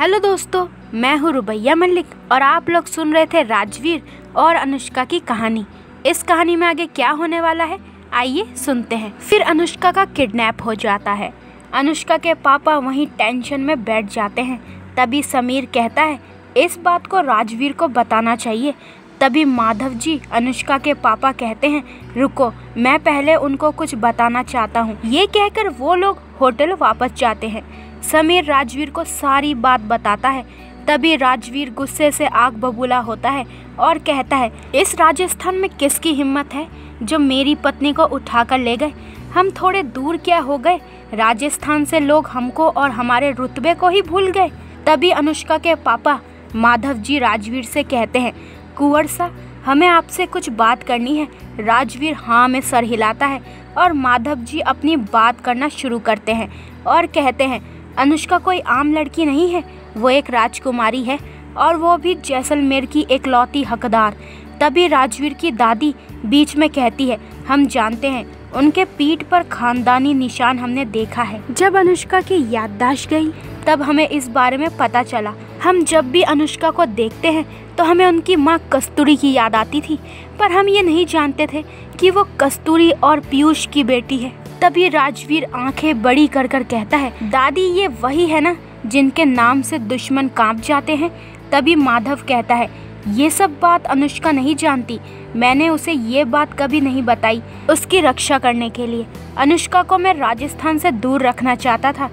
Hello दोस्तों, मैं हूँ रुबैया मलिक और आप लोग सुन रहे थे राजवीर और अनुष्का की कहानी। इस कहानी में आगे क्या होने वाला है, आइए सुनते हैं। फिर अनुष्का का किडनैप हो जाता है। अनुष्का के पापा वहीं टेंशन में बैठ जाते हैं। तभी समीर कहता है इस बात को राजवीर को बताना चाहिए। तभी माधव जी अनुष्का के पापा कहते हैं रुको, मैं पहले उनको कुछ बताना चाहता हूँ। ये कहकर वो लोग होटल वापस जाते हैं। समीर राजवीर को सारी बात बताता है। तभी राजवीर गुस्से से आग बबूला होता है और कहता है इस राजस्थान में किसकी हिम्मत है जो मेरी पत्नी को उठाकर ले गए। हम थोड़े दूर क्या हो गए, राजस्थान से लोग हमको और हमारे रुतबे को ही भूल गए। तभी अनुष्का के पापा माधव जी राजवीर से कहते हैं कुंवर सा, हमें आपसे कुछ बात करनी है। राजवीर हाँ में सर हिलाता है और माधव जी अपनी बात करना शुरू करते हैं और कहते हैं अनुष्का कोई आम लड़की नहीं है, वो एक राजकुमारी है और वो भी जैसलमेर की एकलौती हकदार। तभी राजवीर की दादी बीच में कहती है हम जानते हैं, उनके पीठ पर खानदानी निशान हमने देखा है। जब अनुष्का की याददाश्त गई तब हमें इस बारे में पता चला। हम जब भी अनुष्का को देखते हैं तो हमें उनकी माँ कस्तूरी की याद आती थी, पर हम ये नहीं जानते थे कि वो कस्तूरी और पीयूष की बेटी है। तभी राजवीर आंखें बड़ी कर कर कहता है दादी ये वही है ना जिनके नाम से दुश्मन कांप जाते हैं। तभी माधव कहता है ये सब बात अनुष्का नहीं जानती, मैंने उसे ये बात कभी नहीं बताई। उसकी रक्षा करने के लिए अनुष्का को मैं राजस्थान से दूर रखना चाहता था,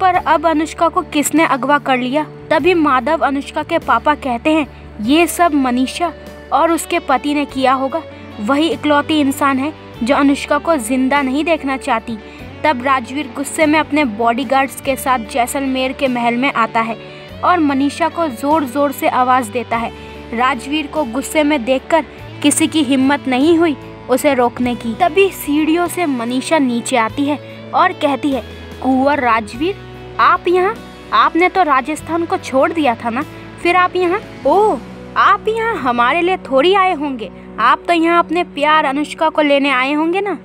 पर अब अनुष्का को किसने अगवा कर लिया। तभी माधव अनुष्का के पापा कहते हैं ये सब मनीषा और उसके पति ने किया होगा। वही इकलौती इंसान है जो अनुष्का को जिंदा नहीं देखना चाहती। तब राजवीर गुस्से में अपने बॉडीगार्ड्स के साथ जैसलमेर के महल में आता है और मनीषा को जोर जोर से आवाज़ देता है। राजवीर को गुस्से में देखकर किसी की हिम्मत नहीं हुई उसे रोकने की। तभी सीढ़ियों से मनीषा नीचे आती है और कहती है कुंवर राजवीर, आप यहाँ? आपने तो राजस्थान को छोड़ दिया था ना, फिर आप यहाँ? ओह, आप यहाँ हमारे लिए थोड़ी आए होंगे, आप तो यहाँ अपने प्यार अनुष्का को लेने आए होंगे ना।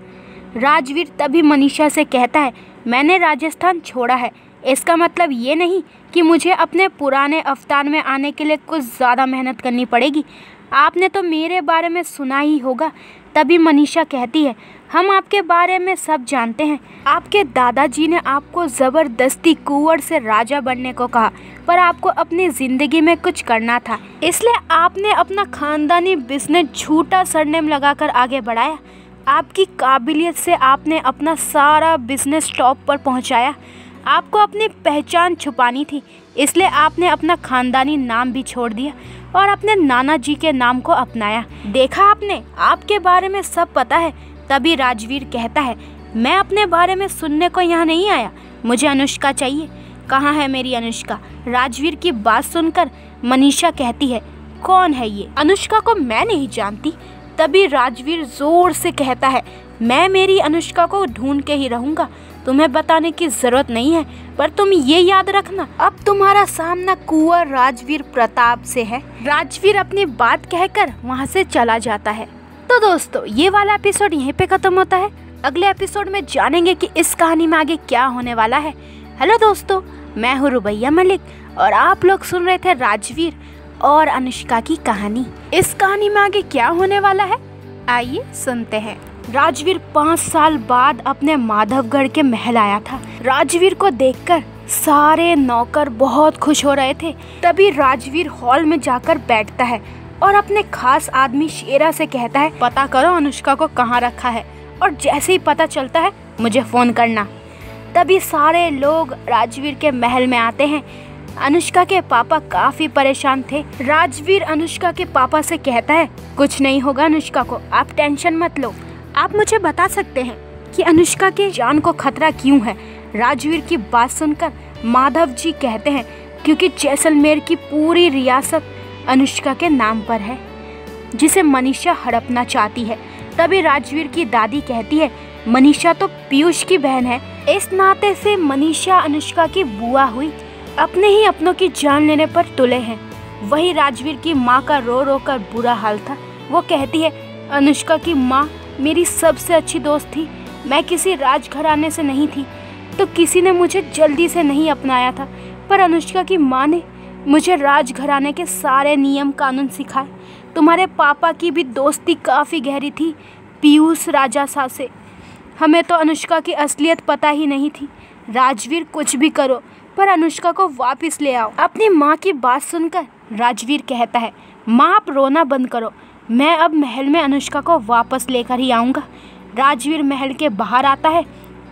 राजवीर तभी मनीषा से कहता है मैंने राजस्थान छोड़ा है, इसका मतलब ये नहीं कि मुझे अपने पुराने अवतार में आने के लिए कुछ ज़्यादा मेहनत करनी पड़ेगी। आपने तो मेरे बारे में सुना ही होगा। तभी मनीषा कहती है हम आपके बारे में सब जानते हैं। आपके दादाजी ने आपको ज़बरदस्ती कुंवर से राजा बनने को कहा, पर आपको अपनी ज़िंदगी में कुछ करना था, इसलिए आपने अपना खानदानी बिजनेस झूठा सरनेम लगाकर आगे बढ़ाया। आपकी काबिलियत से आपने अपना सारा बिजनेस टॉप पर पहुंचाया। आपको अपनी पहचान छुपानी थी, इसलिए आपने अपना खानदानी नाम भी छोड़ दिया और अपने नाना जी के नाम को अपनाया। देखा आपने, आपके बारे में सब पता है। तभी राजवीर कहता है मैं अपने बारे में सुनने को यहाँ नहीं आया, मुझे अनुष्का चाहिए। कहाँ है मेरी अनुष्का? राजवीर की बात सुनकर मनीषा कहती है कौन है ये? अनुष्का को मैं नहीं जानती। तभी राजवीर जोर से कहता है मैं मेरी अनुष्का को ढूंढ के ही रहूँगा, तुम्हें बताने की जरूरत नहीं है, पर तुम ये याद रखना अब तुम्हारा सामना कुंवर राजवीर प्रताप से है। राजवीर अपनी बात कहकर वहाँ से चला जाता है। तो दोस्तों ये वाला एपिसोड यहीं पे खत्म होता है। अगले एपिसोड में जानेंगे कि इस कहानी में आगे क्या होने वाला है। हेलो दोस्तों, मैं हूँ रुबैया मलिक और आप लोग सुन रहे थे राजवीर और अनुष्का की कहानी। इस कहानी में आगे क्या होने वाला है, आइए सुनते हैं। राजवीर 5 साल बाद अपने माधवगढ़ के महल आया था। राजवीर को देखकर सारे नौकर बहुत खुश हो रहे थे। तभी राजवीर हॉल में जाकर बैठता है और अपने खास आदमी शेरा से कहता है पता करो अनुष्का को कहाँ रखा है, और जैसे ही पता चलता है मुझे फ़ोन करना। तभी सारे लोग राजवीर के महल में आते हैं। अनुष्का के पापा काफ़ी परेशान थे। राजवीर अनुष्का के पापा से कहता है कुछ नहीं होगा अनुष्का को, आप टेंशन मत लो। आप मुझे बता सकते हैं कि अनुष्का के जान को खतरा क्यों है? राजवीर की बात सुनकर माधव जी कहते हैं क्योंकि जैसलमेर की पूरी रियासत अनुष्का के नाम पर है, जिसे मनीषा हड़पना चाहती है। तभी राजवीर की दादी कहती है मनीषा तो पीयूष की बहन है, इस नाते से मनीषा अनुष्का की बुआ हुई, अपने ही अपनों की जान लेने पर तुले हैं। वही राजवीर की माँ का रो रो कर बुरा हाल था। वो कहती है अनुष्का की माँ मेरी सबसे अच्छी दोस्त थी, मैं किसी राजघराने से नहीं थी, तो किसी ने मुझे जल्दी से नहीं अपनाया था, पर अनुष्का की माँ ने मुझे राजघराने के सारे नियम कानून सिखाए। तुम्हारे पापा की भी दोस्ती काफ़ी गहरी थी पीयूष राजा सा से। हमें तो अनुष्का की असलियत पता ही नहीं थी। राजवीर कुछ भी करो पर अनुष्का को वापस ले आओ। अपनी माँ की बात सुनकर राजवीर कहता है, माँ आप रोना बंद करो, मैं अब महल में अनुष्का को वापस लेकर ही आऊँगा। राजवीर महल के बाहर आता है,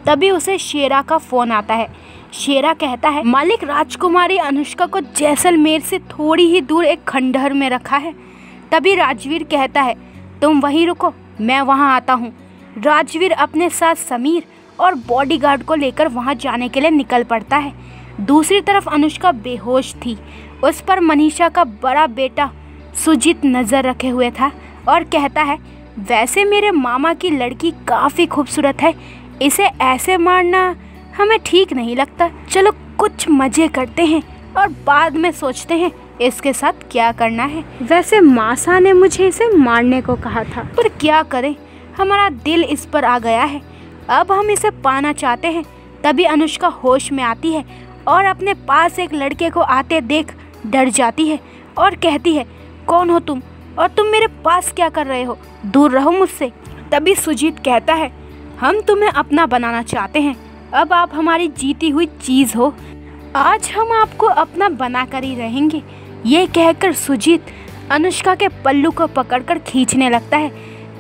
तभी उसे शेरा का फ़ोन आता है। शेरा कहता है, मालिक राजकुमारी अनुष्का को जैसलमेर से थोड़ी ही दूर एक खंडहर में रखा है। तभी राजवीर कहता है, तुम वहीं रुको, मैं वहाँ आता हूँ। राजवीर अपने साथ समीर और बॉडीगार्ड को लेकर वहाँ जाने के लिए निकल पड़ता है। दूसरी तरफ अनुष्का बेहोश थी। उस पर मनीषा का बड़ा बेटा सुजीत नज़र रखे हुए था और कहता है, वैसे मेरे मामा की लड़की काफ़ी खूबसूरत है, इसे ऐसे मारना हमें ठीक नहीं लगता। चलो कुछ मज़े करते हैं और बाद में सोचते हैं इसके साथ क्या करना है। वैसे मासा ने मुझे इसे मारने को कहा था, पर क्या करें, हमारा दिल इस पर आ गया है। अब हम इसे पाना चाहते हैं। तभी अनुष्का होश में आती है और अपने पास एक लड़के को आते देख डर जाती है और कहती है, कौन हो तुम और तुम मेरे पास क्या कर रहे हो, दूर रहो मुझसे। तभी सुजीत कहता है, हम तुम्हें अपना बनाना चाहते हैं, अब आप हमारी जीती हुई चीज़ हो, आज हम आपको अपना बना कर ही रहेंगे। ये कहकर सुजीत अनुष्का के पल्लू को पकड़कर खींचने लगता है।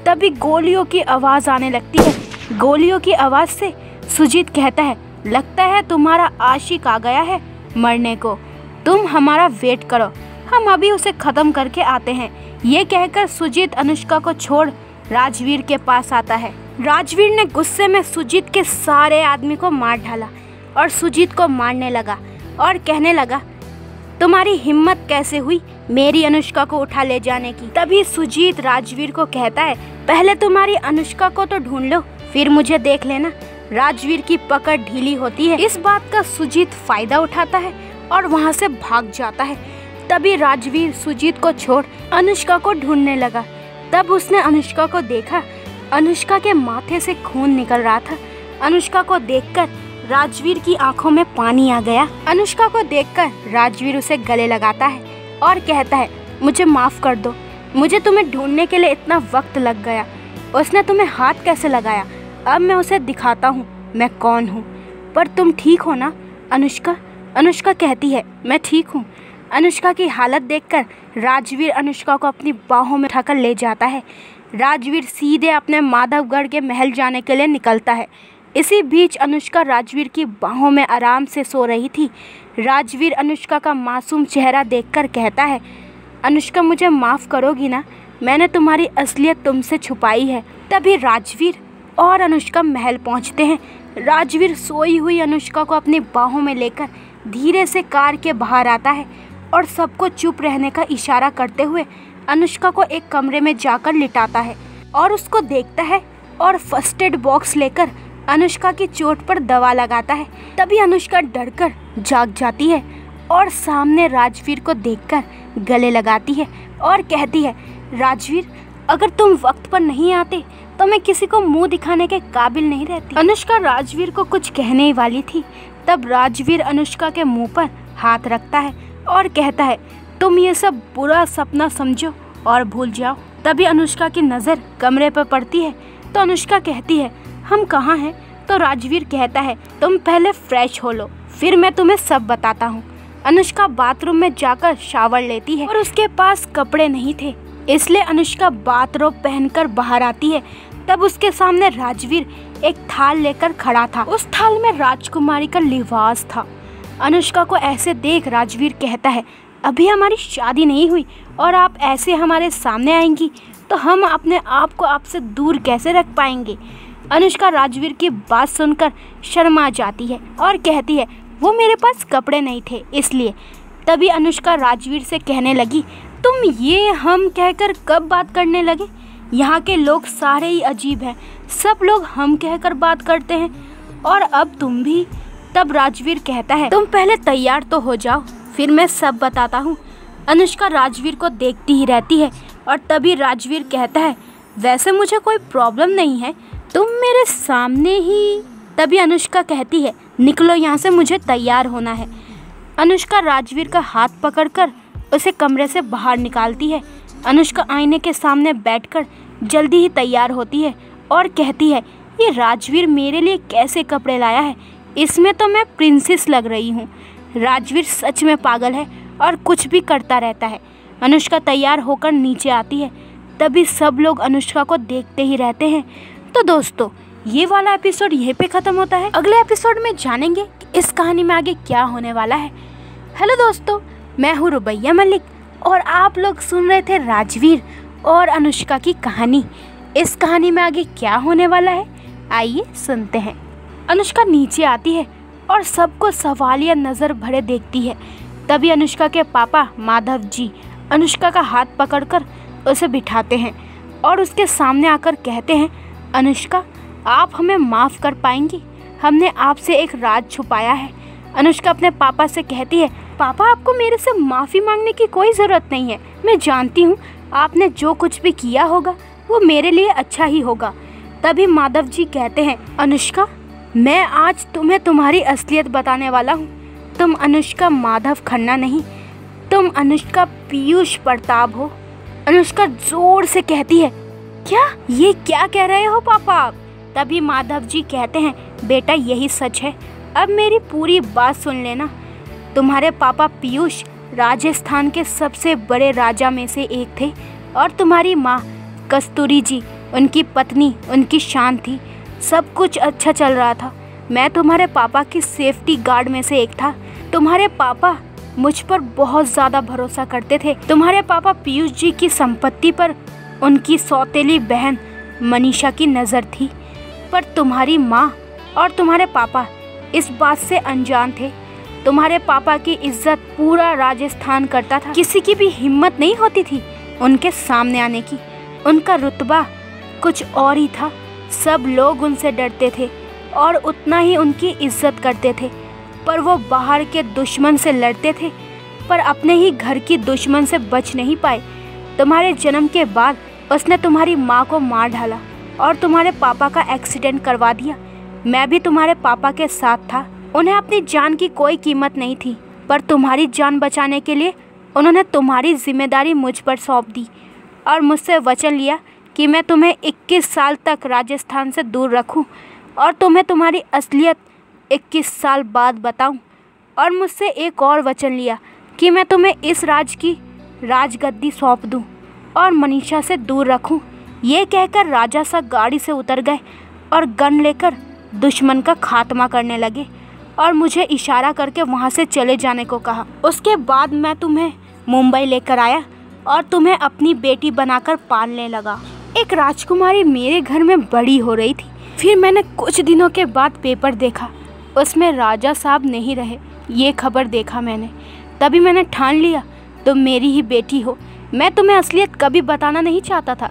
तभी गोलियों की आवाज़ आने लगती है। गोलियों की आवाज़ से सुजीत कहता है, लगता है तुम्हारा आशिक आ गया है मरने को, तुम हमारा वेट करो, हम अभी उसे ख़त्म करके आते हैं। ये कहकर सुजीत अनुष्का को छोड़ राजवीर के पास आता है। राजवीर ने गुस्से में सुजीत के सारे आदमी को मार डाला और सुजीत को मारने लगा और कहने लगा, तुम्हारी हिम्मत कैसे हुई मेरी अनुष्का को उठा ले जाने की। तभी सुजीत राजवीर को कहता है, पहले तुम्हारी अनुष्का को तो ढूंढ लो, फिर मुझे देख लेना। राजवीर की पकड़ ढीली होती है। इस बात का सुजीत फायदा उठाता है और वहाँ से भाग जाता है। तभी राजवीर सुजीत को छोड़ अनुष्का को ढूंढने लगा। तब उसने अनुष्का को देखा। अनुष्का के माथे से खून निकल रहा था। अनुष्का को देखकर राजवीर की आंखों में पानी आ गया। अनुष्का को देखकर राजवीर उसे गले लगाता है और कहता है, मुझे माफ़ कर दो, मुझे तुम्हें ढूंढने के लिए इतना वक्त लग गया। उसने तुम्हें हाथ कैसे लगाया, अब मैं उसे दिखाता हूँ मैं कौन हूँ। पर तुम ठीक हो ना अनुष्का? अनुष्का कहती है, मैं ठीक हूँ। अनुष्का की हालत देखकर राजवीर अनुष्का को अपनी बाहों में उठाकर ले जाता है। राजवीर सीधे अपने माधवगढ़ के महल जाने के लिए निकलता है। इसी बीच अनुष्का राजवीर की बाहों में आराम से सो रही थी। राजवीर अनुष्का का मासूम चेहरा देखकर कहता है, अनुष्का मुझे माफ़ करोगी ना, मैंने तुम्हारी असलियत तुमसे छुपाई है। तभी राजवीर और अनुष्का महल पहुंचते हैं। राजवीर सोई हुई अनुष्का को अपनी बाहों में लेकर धीरे से कार के बाहर आता है और सबको चुप रहने का इशारा करते हुए अनुष्का को एक कमरे में जाकर लिटाता है और उसको देखता है और फर्स्ट एड बॉक्स लेकर अनुष्का की चोट पर दवा लगाता है। तभी अनुष्का डरकर जाग जाती है और सामने राजवीर को देखकर गले लगाती है और कहती है, राजवीर अगर तुम वक्त पर नहीं आते तो मैं किसी को मुंह दिखाने के काबिल नहीं रहती। अनुष्का राजवीर को कुछ कहने ही वाली थी, तब राजवीर अनुष्का के मुंह पर हाथ रखता है और कहता है, तुम ये सब बुरा सपना समझो और भूल जाओ। तभी अनुष्का की नज़र कमरे पर पड़ती है तो अनुष्का कहती है, हम कहाँ हैं? तो राजवीर कहता है, तुम पहले फ्रेश हो लो, फिर मैं तुम्हें सब बताता हूँ। अनुष्का बाथरूम में जाकर शावर लेती है और उसके पास कपड़े नहीं थे, इसलिए अनुष्का बाथरोब पहनकर बाहर आती है। तब उसके सामने राजवीर एक थाल लेकर खड़ा था। उस थाल में राजकुमारी का लिबास था। अनुष्का को ऐसे देख राजवीर कहता है, अभी हमारी शादी नहीं हुई और आप ऐसे हमारे सामने आएंगी तो हम अपने आप को आपसे दूर कैसे रख पाएंगे। अनुष्का राजवीर की बात सुनकर शर्मा जाती है और कहती है, वो मेरे पास कपड़े नहीं थे इसलिए। तभी अनुष्का राजवीर से कहने लगी, तुम ये हम कहकर कब बात करने लगे? यहाँ के लोग सारे ही अजीब हैं, सब लोग हम कहकर बात करते हैं और अब तुम भी। तब राजवीर कहता है, तुम पहले तैयार तो हो जाओ, फिर मैं सब बताता हूँ। अनुष्का राजवीर को देखती ही रहती है और तभी राजवीर कहता है, वैसे मुझे कोई प्रॉब्लम नहीं है, तुम मेरे सामने ही। तभी अनुष्का कहती है, निकलो यहाँ से, मुझे तैयार होना है। अनुष्का राजवीर का हाथ पकड़कर उसे कमरे से बाहर निकालती है। अनुष्का आईने के सामने बैठकर जल्दी ही तैयार होती है और कहती है, ये राजवीर मेरे लिए कैसे कपड़े लाया है, इसमें तो मैं प्रिंसेस लग रही हूँ। राजवीर सच में पागल है और कुछ भी करता रहता है। अनुष्का तैयार होकर नीचे आती है, तभी सब लोग अनुष्का को देखते ही रहते हैं। तो दोस्तों, ये वाला एपिसोड यहीं पे ख़त्म होता है। अगले एपिसोड में जानेंगे कि इस कहानी में आगे क्या होने वाला है। हेलो दोस्तों, मैं हूँ रुबैया मलिक और आप लोग सुन रहे थे राजवीर और अनुष्का की कहानी। इस कहानी में आगे क्या होने वाला है, आइए सुनते हैं। अनुष्का नीचे आती है और सबको सवालिया नज़र भरे देखती है। तभी अनुष्का के पापा माधव जी अनुष्का का हाथ पकड़कर उसे बिठाते हैं और उसके सामने आकर कहते हैं, अनुष्का, आप हमें माफ़ कर पाएंगी? हमने आपसे एक राज छुपाया है। अनुष्का अपने पापा से कहती है, पापा, आपको मेरे से माफ़ी मांगने की कोई ज़रूरत नहीं है। मैं जानती हूँ आपने जो कुछ भी किया होगा वो मेरे लिए अच्छा ही होगा। तभी माधव जी कहते हैं, अनुष्का, मैं आज तुम्हें तुम्हारी असलियत बताने वाला हूँ। तुम अनुष्का माधव खन्ना नहीं, तुम अनुष्का पीयूष प्रताप हो। अनुष्का जोर से कहती है, क्या? ये क्या कह रहे हो पापा आप? तभी माधव जी कहते हैं, बेटा यही सच है, अब मेरी पूरी बात सुन लेना। तुम्हारे पापा पीयूष राजस्थान के सबसे बड़े राजा में से एक थे और तुम्हारी माँ कस्तूरी जी उनकी पत्नी, उनकी शान थी। सब कुछ अच्छा चल रहा था। मैं तुम्हारे पापा की सेफ्टी गार्ड में से एक था। तुम्हारे पापा मुझ पर बहुत ज़्यादा भरोसा करते थे। तुम्हारे पापा पीयूष जी की संपत्ति पर उनकी सौतेली बहन मनीषा की नज़र थी, पर तुम्हारी माँ और तुम्हारे पापा इस बात से अनजान थे। तुम्हारे पापा की इज्जत पूरा राजस्थान करता था। किसी की भी हिम्मत नहीं होती थी उनके सामने आने की। उनका रुतबा कुछ और ही था। सब लोग उनसे डरते थे और उतना ही उनकी इज्जत करते थे। पर वो बाहर के दुश्मन से लड़ते थे, पर अपने ही घर की दुश्मन से बच नहीं पाए। तुम्हारे जन्म के बाद उसने तुम्हारी माँ को मार डाला और तुम्हारे पापा का एक्सीडेंट करवा दिया। मैं भी तुम्हारे पापा के साथ था। उन्हें अपनी जान की कोई कीमत नहीं थी, पर तुम्हारी जान बचाने के लिए उन्होंने तुम्हारी जिम्मेदारी मुझ पर सौंप दी और मुझसे वचन लिया कि मैं तुम्हें 21 साल तक राजस्थान से दूर रखूं और तुम्हें तुम्हारी असलियत 21 साल बाद बताऊं। और मुझसे एक और वचन लिया कि मैं तुम्हें इस राज की राजगद्दी सौंप दूं और मनीषा से दूर रखूं। ये कहकर राजा सा गाड़ी से उतर गए और गन लेकर दुश्मन का खात्मा करने लगे और मुझे इशारा करके वहाँ से चले जाने को कहा। उसके बाद मैं तुम्हें मुंबई लेकर आया और तुम्हें अपनी बेटी बनाकर पालने लगा। एक राजकुमारी मेरे घर में बड़ी हो रही थी। फिर मैंने कुछ दिनों के बाद पेपर देखा, उसमें राजा साहब नहीं रहे, ये खबर देखा मैंने। तभी मैंने ठान लिया तुम मेरी ही बेटी हो। मैं तुम्हें असलियत कभी बताना नहीं चाहता था,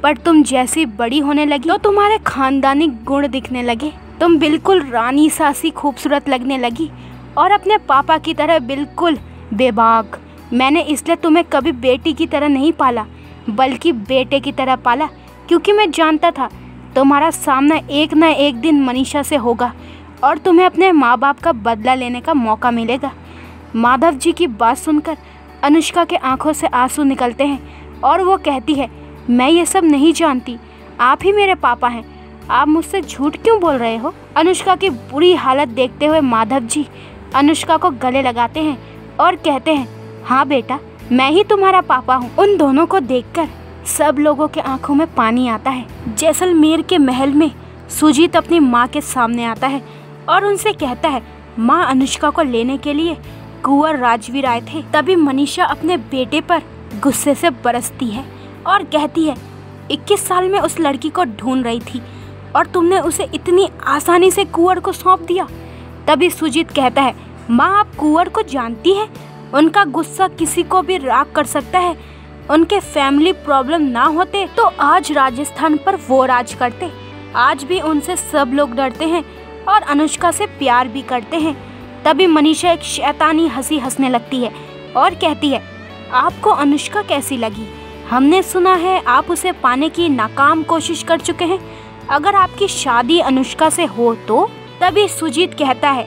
पर तुम जैसी बड़ी होने लगी तो तुम्हारे खानदानी गुण दिखने लगे। तुम बिल्कुल रानी सासी खूबसूरत लगने लगी और अपने पापा की तरह बिल्कुल बेबाक। मैंने इसलिए तुम्हें कभी बेटी की तरह नहीं पाला, बल्कि बेटे की तरह पाला, क्योंकि मैं जानता था तुम्हारा सामना एक न एक दिन मनीषा से होगा और तुम्हें अपने माँ बाप का बदला लेने का मौका मिलेगा। माधव जी की बात सुनकर अनुष्का के आंखों से आंसू निकलते हैं और वो कहती है, मैं ये सब नहीं जानती, आप ही मेरे पापा हैं, आप मुझसे झूठ क्यों बोल रहे हो? अनुष्का की बुरी हालत देखते हुए माधव जी अनुष्का को गले लगाते हैं और कहते हैं, हाँ बेटा, मैं ही तुम्हारा पापा हूँ। उन दोनों को देखकर सब लोगों के आंखों में पानी आता है। जैसलमेर के महल में सुजीत अपनी माँ के सामने आता है और उनसे कहता है, माँ, अनुष्का को लेने के लिए कुंवर राजवीर आए थे। तभी मनीषा अपने बेटे पर गुस्से से बरसती है और कहती है, 21 साल में उस लड़की को ढूंढ रही थी और तुमने उसे इतनी आसानी से कुंवर को सौंप दिया। तभी सुजीत कहता है, माँ, आप कुंवर को जानती हैं? उनका गुस्सा किसी को भी राग कर सकता है। उनके फैमिली प्रॉब्लम ना होते तो आज राजस्थान पर वो राज करते। आज भी उनसे सब लोग डरते हैं और अनुष्का से प्यार भी करते हैं। तभी मनीषा एक शैतानी हंसी हंसने लगती है और कहती है, आपको अनुष्का कैसी लगी? हमने सुना है आप उसे पाने की नाकाम कोशिश कर चुके हैं। अगर आपकी शादी अनुष्का से हो तो? तभी सुजीत कहता है,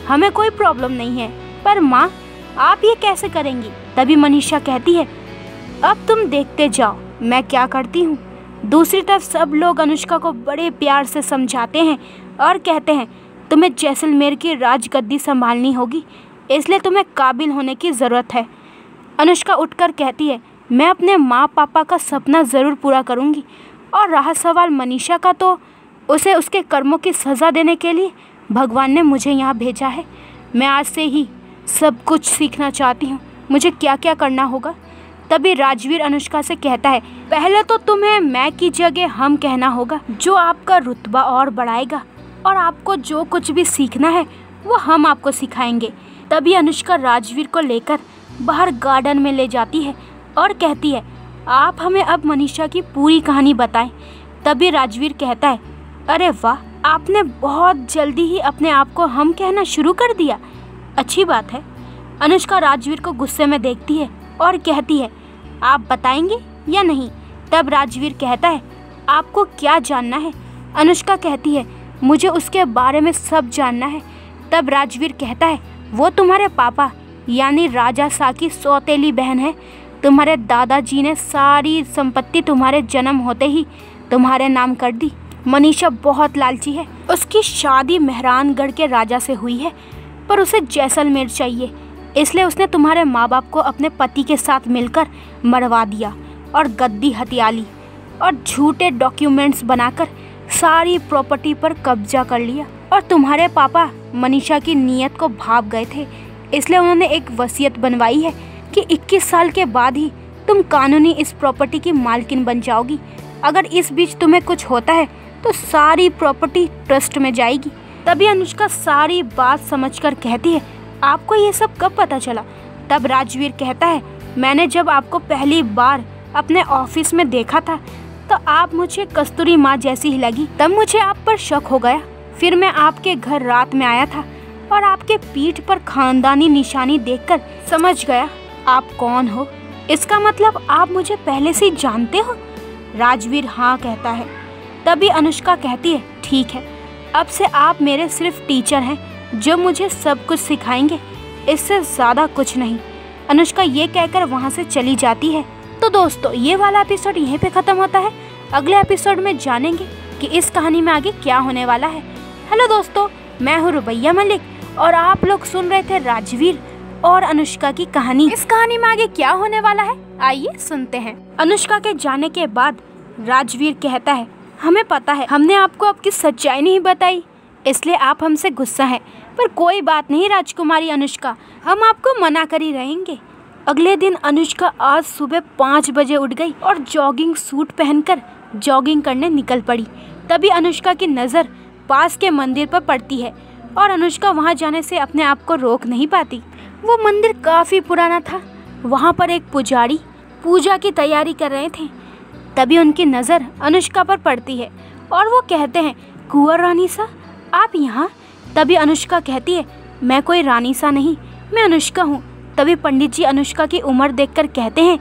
हमें कोई प्रॉब्लम नहीं है, पर माँ, आप ये कैसे करेंगी? तभी मनीषा कहती है, अब तुम देखते जाओ मैं क्या करती हूँ। दूसरी तरफ सब लोग अनुष्का को बड़े प्यार से समझाते हैं और कहते हैं, तुम्हें जैसलमेर की राजगद्दी संभालनी होगी, इसलिए तुम्हें काबिल होने की ज़रूरत है। अनुष्का उठकर कहती है, मैं अपने माँ पापा का सपना ज़रूर पूरा करूँगी। और रहा सवाल मनीषा का, तो उसे उसके कर्मों की सज़ा देने के लिए भगवान ने मुझे यहाँ भेजा है। मैं आज से ही सब कुछ सीखना चाहती हूँ, मुझे क्या क्या करना होगा। तभी राजवीर अनुष्का से कहता है, पहले तो तुम्हें मैं की जगह हम कहना होगा, जो आपका रुतबा और बढ़ाएगा, और आपको जो कुछ भी सीखना है वो हम आपको सिखाएंगे। तभी अनुष्का राजवीर को लेकर बाहर गार्डन में ले जाती है और कहती है, आप हमें अब मनीषा की पूरी कहानी बताएं। तभी राजवीर कहता है, अरे वाह, आपने बहुत जल्दी ही अपने आप को हम कहना शुरू कर दिया, अच्छी बात है। अनुष्का राजवीर को गुस्से में देखती है और कहती है, आप बताएंगे या नहीं? तब राजवीर कहता है, आपको क्या जानना है? अनुष्का कहती है, मुझे उसके बारे में सब जानना है। तब राजवीर कहता है, वो तुम्हारे पापा यानी राजा शाह की सौतेली बहन है। तुम्हारे दादाजी ने सारी संपत्ति तुम्हारे जन्म होते ही तुम्हारे नाम कर दी। मनीषा बहुत लालची है, उसकी शादी मेहरानगढ़ के राजा से हुई है, पर उसे जैसलमेर चाहिए, इसलिए उसने तुम्हारे माँ बाप को अपने पति के साथ मिलकर मरवा दिया और गद्दी हथिया ली और झूठे डॉक्यूमेंट्स बनाकर सारी प्रॉपर्टी पर कब्जा कर लिया। और तुम्हारे पापा मनीषा की नीयत को भाप गए थे, इसलिए उन्होंने एक वसीयत बनवाई है कि 21 साल के बाद ही तुम कानूनी इस प्रॉपर्टी की मालकिन बन जाओगी। अगर इस बीच तुम्हें कुछ होता है तो सारी प्रॉपर्टी ट्रस्ट में जाएगी। तभी अनुष्का सारी बात समझकर कहती है, आपको ये सब कब पता चला? तब राजवीर कहता है, मैंने जब आपको पहली बार अपने ऑफिस में देखा था तो आप मुझे कस्तूरी माँ जैसी ही लगी, तब मुझे आप पर शक हो गया। फिर मैं आपके घर रात में आया था और आपके पीठ पर खानदानी निशानी देखकर समझ गया आप कौन हो। इसका मतलब आप मुझे पहले से ही जानते हो? राजवीर हाँ कहता है। तभी अनुष्का कहती है, ठीक है, अब से आप मेरे सिर्फ टीचर हैं जो मुझे सब कुछ सिखाएंगे, इससे ज़्यादा कुछ नहीं। अनुष्का ये कहकर वहाँ से चली जाती है। तो दोस्तों, ये वाला एपिसोड यहीं पे ख़त्म होता है। अगले एपिसोड में जानेंगे कि इस कहानी में आगे क्या होने वाला है। हेलो दोस्तों, मैं हूँ रुबैया मलिक और आप लोग सुन रहे थे राजवीर और अनुष्का की कहानी। इस कहानी में आगे क्या होने वाला है, आइए सुनते हैं। अनुष्का के जाने के बाद राजवीर कहता है, हमें पता है हमने आपको आपकी सच्चाई नहीं बताई, इसलिए आप हमसे गुस्सा हैं, पर कोई बात नहीं राजकुमारी अनुष्का, हम आपको मना कर ही रहेंगे। अगले दिन अनुष्का आज सुबह 5 बजे उठ गई और जॉगिंग सूट पहनकर जॉगिंग करने निकल पड़ी। तभी अनुष्का की नज़र पास के मंदिर पर पड़ती है और अनुष्का वहां जाने से अपने आप को रोक नहीं पाती। वो मंदिर काफ़ी पुराना था। वहां पर एक पुजारी पूजा की तैयारी कर रहे थे। तभी उनकी नज़र अनुष्का पर पड़ती है और वो कहते हैं, कुंवर रानी सा, आप यहाँ? तभी अनुष्का कहती है, मैं कोई रानी सा नहीं, मैं अनुष्का हूँ। तभी पंडित जी अनुष्का की उम्र देखकर कहते हैं,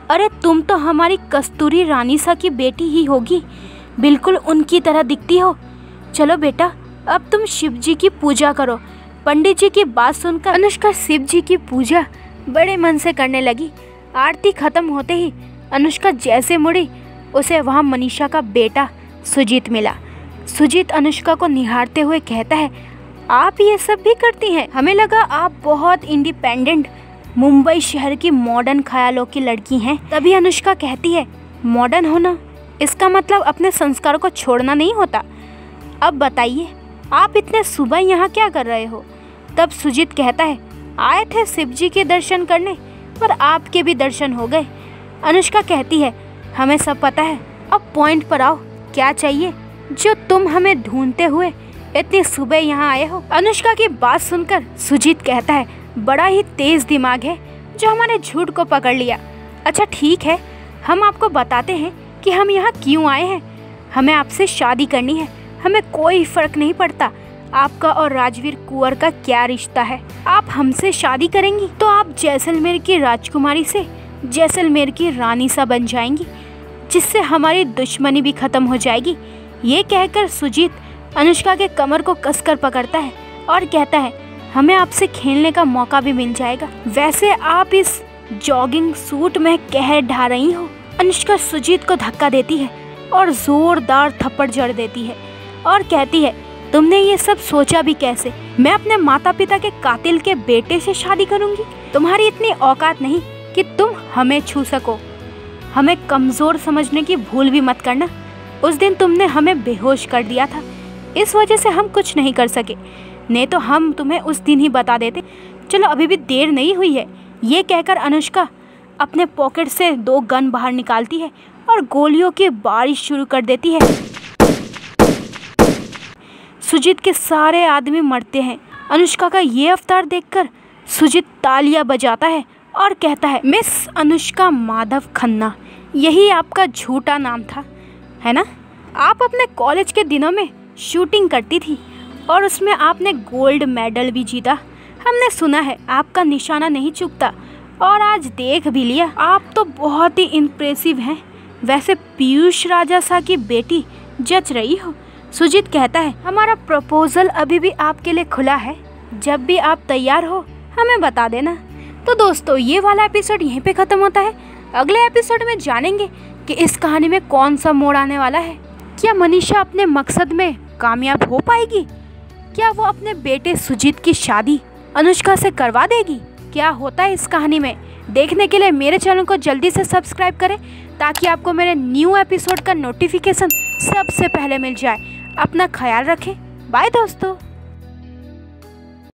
अरे तुम तो हमारी कस्तूरी रानी सा की बेटी ही होगी, बिल्कुल उनकी तरह दिखती हो। चलो बेटा, अब तुम शिव जी की पूजा करो। पंडित जी की बात सुनकर अनुष्का शिव जी की पूजा बड़े मन से करने लगी। आरती खत्म होते ही अनुष्का जैसे मुड़ी, उसे वहाँ मनीषा का बेटा सुजीत मिला। सुजीत अनुष्का को निहारते हुए कहता है, आप ये सब भी करती हैं? हमें लगा आप बहुत इंडिपेंडेंट मुंबई शहर की मॉडर्न ख्यालों की लड़की हैं। तभी अनुष्का कहती है, मॉडर्न होना इसका मतलब अपने संस्कारों को छोड़ना नहीं होता। अब बताइए, आप इतने सुबह यहाँ क्या कर रहे हो? तब सुजीत कहता है, आए थे शिव जी के दर्शन करने, पर आपके भी दर्शन हो गए। अनुष्का कहती है, हमें सब पता है, अब पॉइंट पर आओ, क्या चाहिए जो तुम हमें ढूंढते हुए इतनी सुबह यहाँ आए हो? अनुष्का की बात सुनकर सुजीत कहता है, बड़ा ही तेज दिमाग है जो हमारे झूठ को पकड़ लिया। अच्छा ठीक है, हम आपको बताते हैं कि हम यहाँ क्यों आए हैं। हमें आपसे शादी करनी है, हमें कोई फर्क नहीं पड़ता आपका और राजवीर कुंवर का क्या रिश्ता है। आप हमसे शादी करेंगी तो आप जैसलमेर की राजकुमारी से जैसलमेर की रानी सा बन जाएंगी, जिससे हमारी दुश्मनी भी खत्म हो जाएगी। ये कहकर सुजीत अनुष्का के कमर को कसकर पकड़ता है और कहता है, हमें आपसे खेलने का मौका भी मिल जाएगा। वैसे आप इस जॉगिंग सूट में कहर ढा रही हो। अनुष्का सुजीत को धक्का देती है और जोरदार थप्पड़ जड़ देती है और कहती है, तुमने ये सब सोचा भी कैसे? मैं अपने माता पिता के कातिल के बेटे से शादी करूंगी? तुम्हारी इतनी औकात नहीं कि तुम हमें छू सको। हमें कमजोर समझने की भूल भी मत करना। उस दिन तुमने हमें बेहोश कर दिया था, इस वजह से हम कुछ नहीं कर सके, नहीं तो हम तुम्हें उस दिन ही बता देते। चलो अभी भी देर नहीं हुई है। ये कहकर अनुष्का अपने पॉकेट से 2 गन बाहर निकालती है और गोलियों की बारिश शुरू कर देती है। सुजीत के सारे आदमी मरते हैं। अनुष्का का ये अवतार देखकर सुजीत तालियां बजाता है और कहता है, मिस अनुष्का माधव खन्ना, यही आपका झूठा नाम था, है ना? आप अपने कॉलेज के दिनों में शूटिंग करती थी और उसमें आपने गोल्ड मेडल भी जीता। हमने सुना है आपका निशाना नहीं चूकता और आज देख भी लिया। आप तो बहुत ही इम्प्रेसिव हैं। वैसे पीयूष राजा सा की बेटी जच रही हो। सुजीत कहता है, हमारा प्रपोजल अभी भी आपके लिए खुला है, जब भी आप तैयार हो हमें बता देना। तो दोस्तों, ये वाला एपिसोड यहीं पे ख़त्म होता है। अगले एपिसोड में जानेंगे कि इस कहानी में कौन सा मोड़ आने वाला है। क्या मनीषा अपने मकसद में कामयाब हो पाएगी? क्या वो अपने बेटे सुजीत की शादी अनुष्का से करवा देगी? क्या होता है इस कहानी में, देखने के लिए मेरे चैनल को जल्दी से सब्सक्राइब करें ताकि आपको मेरे न्यू एपिसोड का नोटिफिकेशन सबसे पहले मिल जाए। अपना ख्याल रखें। बाय दोस्तों।